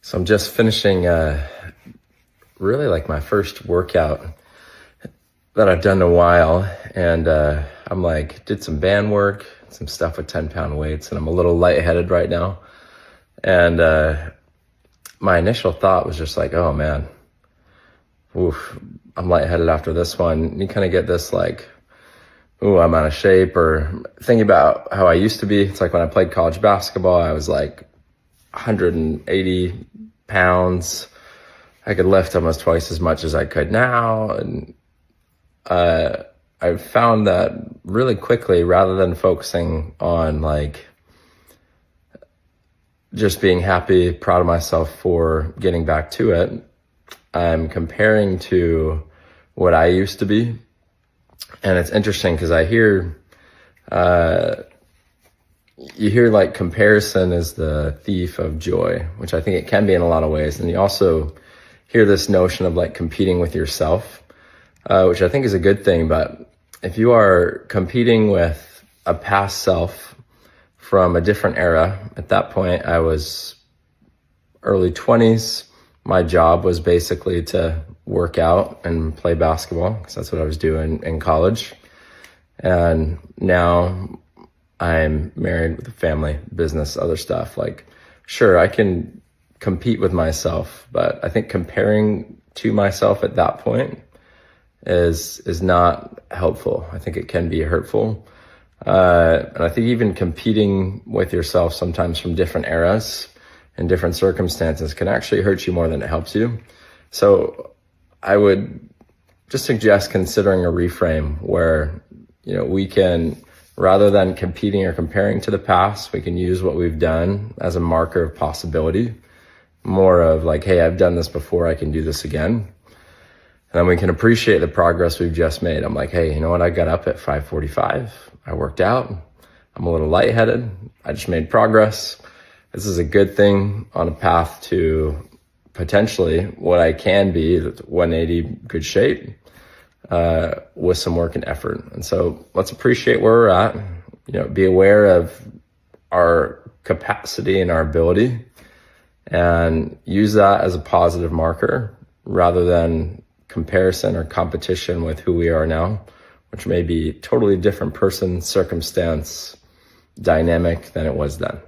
So I'm just finishing really like my first workout that I've done in a while. And I'm like, did some band work, some stuff with 10-pound weights, and I'm a little lightheaded right now. And my initial thought was just like, oh man, oof, I'm lightheaded after this one. And you kind of get this like, ooh, I'm out of shape, or thinking about how I used to be. It's like when I played college basketball, I was like 180 pounds. I could lift almost twice as much as I could now. And I found that really quickly, rather than focusing on like just being happy, proud of myself for getting back to it, I'm comparing to what I used to be. And it's interesting because I hear, you hear like comparison is the thief of joy, which I think it can be in a lot of ways. And you also hear this notion of like competing with yourself, which I think is a good thing. But if you are competing with a past self from a different era, at that point I was early 20s. My job was basically to work out and play basketball because that's what I was doing in college. And now I'm married with a family, business, other stuff. Like, sure, I can compete with myself, but I think comparing to myself at that point is not helpful. I think it can be hurtful. And I think even competing with yourself sometimes from different eras and different circumstances can actually hurt you more than it helps you. So I would just suggest considering a reframe where, we can, rather than competing or comparing to the past, we can use what we've done as a marker of possibility, more of like, hey, I've done this before, I can do this again. And then we can appreciate the progress we've just made. I'm like, hey, you know what? I got up at 5:45. I worked out. I'm a little lightheaded. I just made progress. This is a good thing on a path to potentially what I can be, 180 good shape, with some work and effort. And so let's appreciate where we're at, be aware of our capacity and our ability and use that as a positive marker rather than comparison or competition with who we are now, which may be totally different person, circumstance, dynamic than it was then.